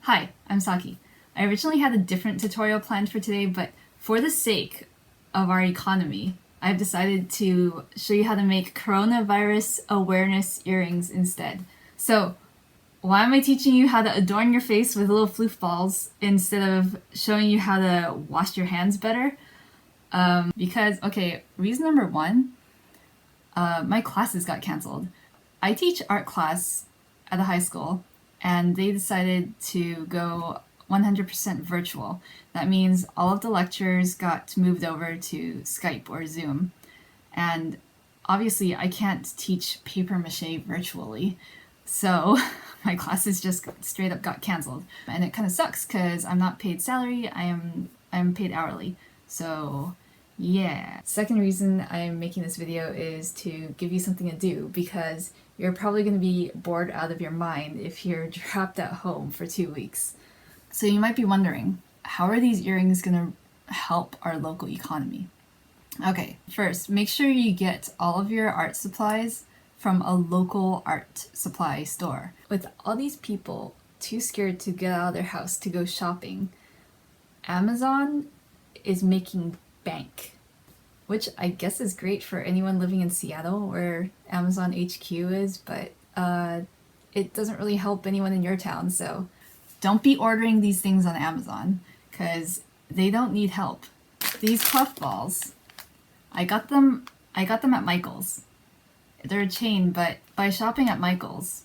Hi, I'm Saki. I originally had a different tutorial planned for today, but for the sake of our economy, I've decided to show you how to make coronavirus awareness earrings instead. So, why am I teaching you how to adorn your face with little floof balls instead of showing you how to wash your hands better? Because, okay, reason number one, my classes got canceled. I teach art class at a high school, and they decided to go 100% virtual. That means all of the lectures got moved over to Skype or Zoom. And obviously I can't teach paper mache virtually, so my classes just straight up got canceled. And it kind of sucks because I'm not paid salary, I'm paid hourly. So yeah. Second reason I'm making this video is to give you something to do, because you're probably going to be bored out of your mind if you're trapped at home for 2 weeks. So you might be wondering, how are these earrings going to help our local economy? Okay, first, make sure you get all of your art supplies from a local art supply store. With all these people too scared to get out of their house to go shopping, Amazon is making bank, which I guess is great for anyone living in Seattle where Amazon HQ is, but it doesn't really help anyone in your town, so don't be ordering these things on Amazon, because they don't need help. These puff balls, I got them at Michael's. They're a chain, but by shopping at Michael's,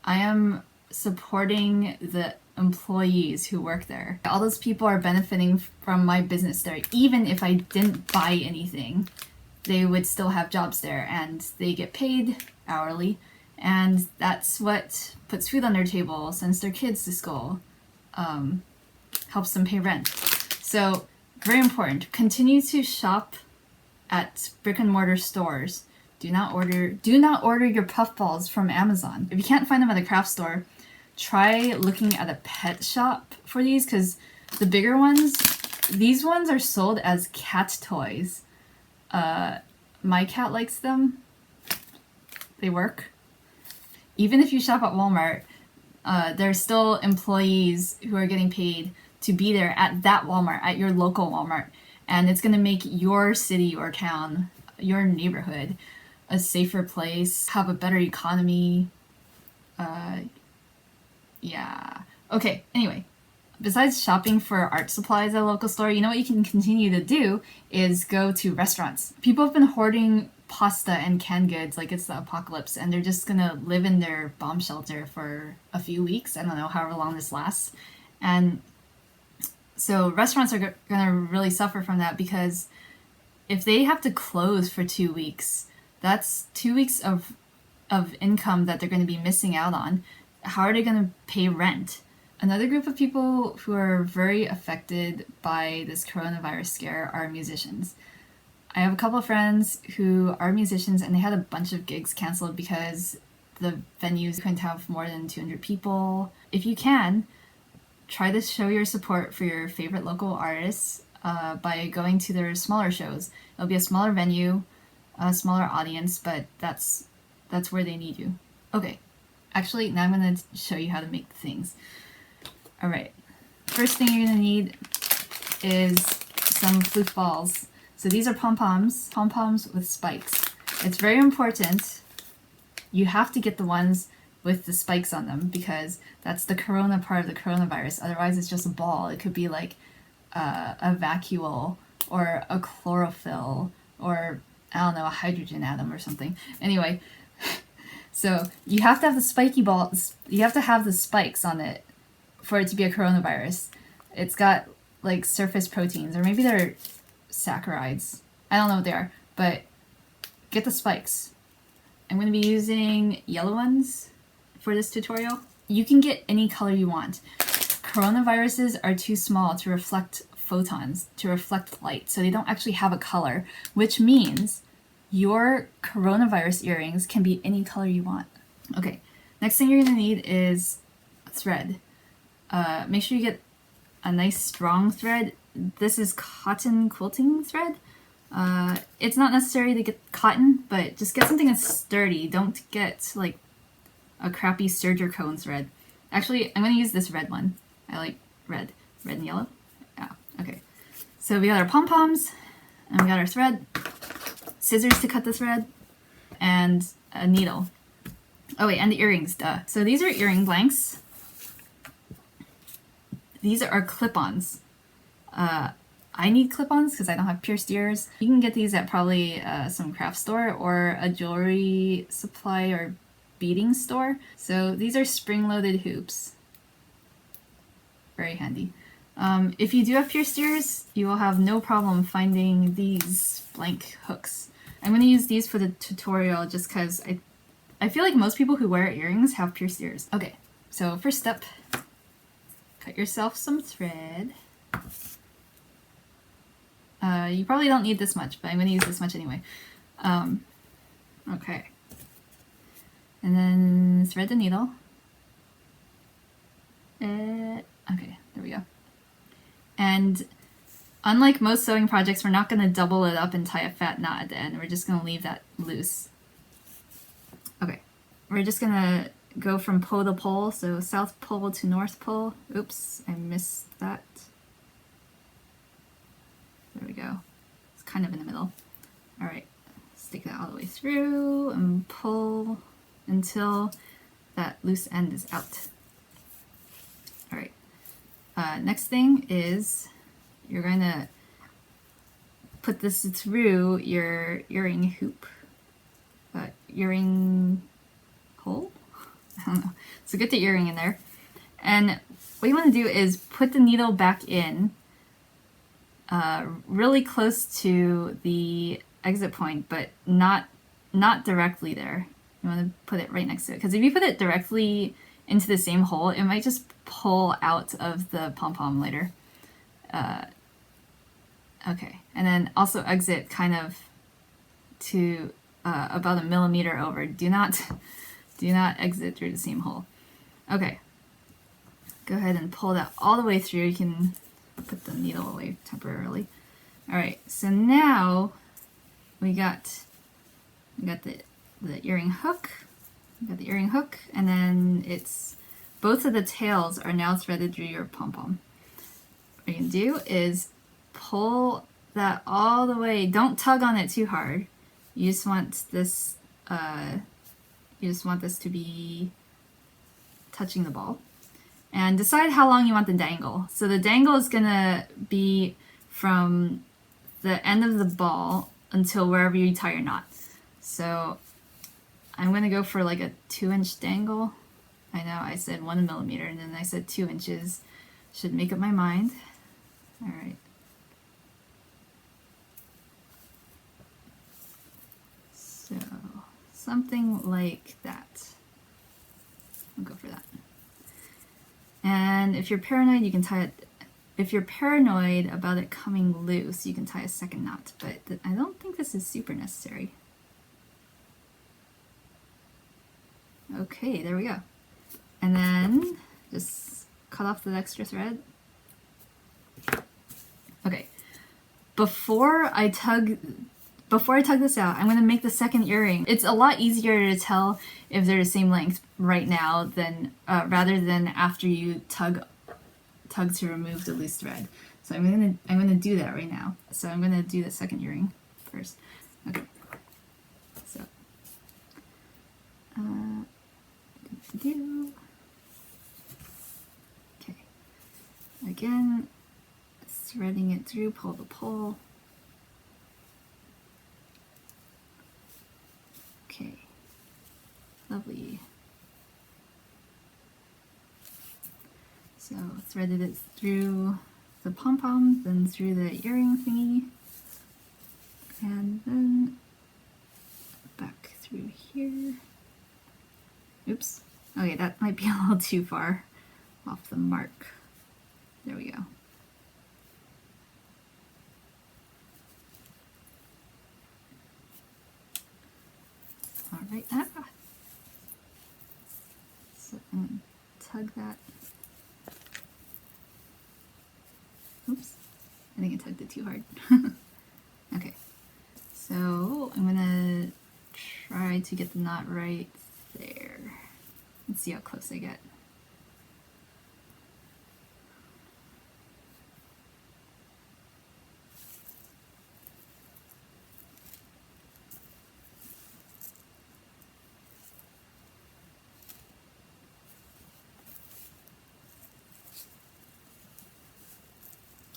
I am supporting the employees who work there. All those people are benefiting from my business there. Even if I didn't buy anything, they would still have jobs there, and they get paid hourly, and that's what puts food on their table, sends their kids to school, helps them pay rent. So very important, continue to shop at brick and mortar stores. Do not order your puff balls from Amazon. If you can't find them at a craft store, try looking at a pet shop for these, because the bigger ones, these ones are sold as cat toys. My cat likes them. They work. Even if you shop at Walmart, there's still employees who are getting paid to be there at that Walmart, at your local Walmart. And it's going to make your city or town, your neighborhood, a safer place, have a better economy. Yeah. Okay, anyway. Besides shopping for art supplies at a local store, you know what you can continue to do is go to restaurants. People have been hoarding pasta and canned goods like it's the apocalypse, and they're just gonna live in their bomb shelter for a few weeks. I don't know, however long this lasts. And so restaurants are gonna really suffer from that, because if they have to close for 2 weeks, that's 2 weeks of income that they're going to be missing out on. How are they going to pay rent? Another group of people who are very affected by this coronavirus scare are musicians. I have a couple of friends who are musicians, and they had a bunch of gigs canceled because the venues couldn't have more than 200 people. If you can, try to show your support for your favorite local artists by going to their smaller shows. It'll be a smaller venue, a smaller audience, but that's where they need you. Okay, actually, now I'm going to show you how to make the things. Alright, first thing you're going to need is some floof balls. So these are pom-poms with spikes. It's very important, you have to get the ones with the spikes on them, because that's the corona part of the coronavirus. Otherwise it's just a ball. It could be like a vacuole or a chlorophyll or, I don't know, a hydrogen atom or something. Anyway, so you have to have the spiky balls, you have to have the spikes on it for it to be a coronavirus. It's got like surface proteins, or maybe they're saccharides. I don't know what they are, but get the spikes. I'm going to be using yellow ones for this tutorial. You can get any color you want. Coronaviruses are too small to reflect photons, to reflect light, so they don't actually have a color, which means your coronavirus earrings can be any color you want. Okay, next thing you're going to need is thread. Make sure you get a nice strong thread. This is cotton quilting thread. It's not necessary to get cotton, but just get something that's sturdy. Don't get like a crappy Surger cone thread. Actually, I'm going to use this red one. I like red. Red and yellow? Yeah, okay. So we got our pom-poms, and we got our thread, scissors to cut the thread, and a needle. Oh wait, and the earrings, duh. So these are earring blanks. These are clip-ons. I need clip-ons because I don't have pierced ears. You can get these at probably some craft store or a jewelry supply or beading store. So these are spring-loaded hoops. Very handy. If you do have pierced ears, you will have no problem finding these blank hooks. I'm going to use these for the tutorial just because I feel like most people who wear earrings have pierced ears. Okay, so first step, cut yourself some thread. You probably don't need this much, but I'm going to use this much anyway. Okay. And then thread the needle. Okay, there we go. And unlike most sewing projects, we're not going to double it up and tie a fat knot at the end. We're just going to leave that loose. Okay, we're just going to go from pole to pole, so south pole to north pole. Oops, I missed that. There we go. It's kind of in the middle. All right, stick that all the way through and pull until that loose end is out. All right, next thing is you're going to put this through your earring hoop, earring hole? I don't know. So get the earring in there. And what you want to do is put the needle back in really close to the exit point, but not directly there. You want to put it right next to it, because if you put it directly into the same hole, it might just pull out of the pom-pom later. Okay, and then also exit kind of to about 1 millimeter over. Do not exit through the same hole. Okay, go ahead and pull that all the way through. You can put the needle away temporarily. All right, so now we got the earring hook. We got the earring hook, and then it's both of the tails are now threaded through your pom-pom. What you can do is pull that all the way. Don't tug on it too hard. You just want this. You just want this to be touching the ball. And decide how long you want the dangle. So the dangle is gonna be from the end of the ball until wherever you tie your knot. So I'm gonna go for like a 2-inch dangle. I know I said 1 millimeter and then I said 2 inches. Should make up my mind. All right. So something like that. I'll go for that. And if you're paranoid, you can tie it. If you're paranoid about it coming loose, you can tie a second knot, but I don't think this is super necessary. Okay, there we go. And then just cut off the extra thread. Okay, before I tug this out, I'm going to make the second earring. It's a lot easier to tell if they're the same length right now than rather than after you tug to remove the loose thread. So I'm gonna do that right now. So I'm gonna do the second earring first. Okay. So okay. Again, threading it through pole to pole. Okay. Lovely. So threaded it through the pom-pom, then through the earring thingy, and then back through here. Oops. Okay, that might be a little too far off the mark. There we go. All right, so I'm going to tug that. Oops, I think I tugged it too hard. Okay, so I'm gonna try to get the knot right there. Let's see how close I get.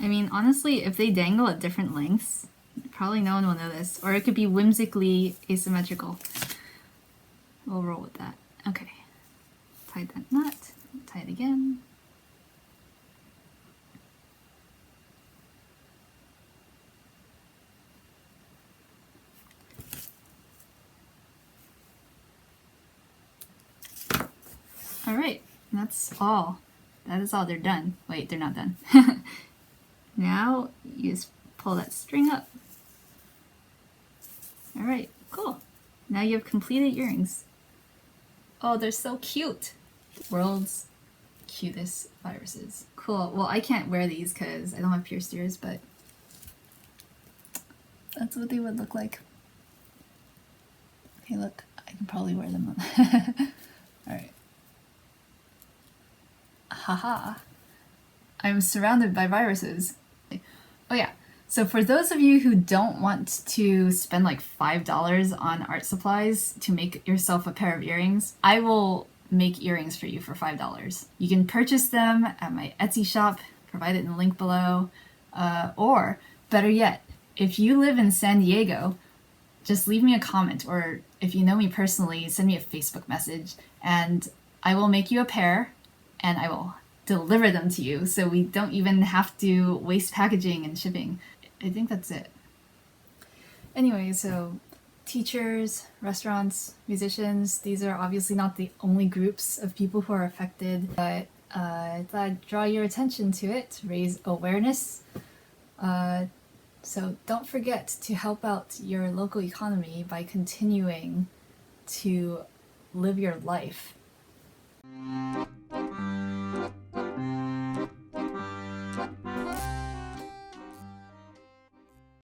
I mean, honestly, if they dangle at different lengths, probably no one will notice. Or it could be whimsically asymmetrical. We'll roll with that. Okay. Tie that knot. Tie it again. Alright, that's all. That is all. They're done. Wait, they're not done. Now you just pull that string up. Alright, cool. Now you have completed earrings. Oh, they're so cute. World's cutest viruses. Cool. Well, I can't wear these because I don't have pierced ears, but that's what they would look like. Okay, look. I can probably wear them on. Alright. Haha. I'm surrounded by viruses. Oh yeah, so for those of you who don't want to spend like $5 on art supplies to make yourself a pair of earrings, I will make earrings for you for $5. You can purchase them at my Etsy shop, provided in the link below, or better yet, if you live in San Diego, just leave me a comment, or if you know me personally, send me a Facebook message, and I will make you a pair, and I will deliver them to you, so we don't even have to waste packaging and shipping. I think that's it. Anyway, so teachers, restaurants, musicians, these are obviously not the only groups of people who are affected, but I thought I'd draw your attention to it, raise awareness. So don't forget to help out your local economy by continuing to live your life.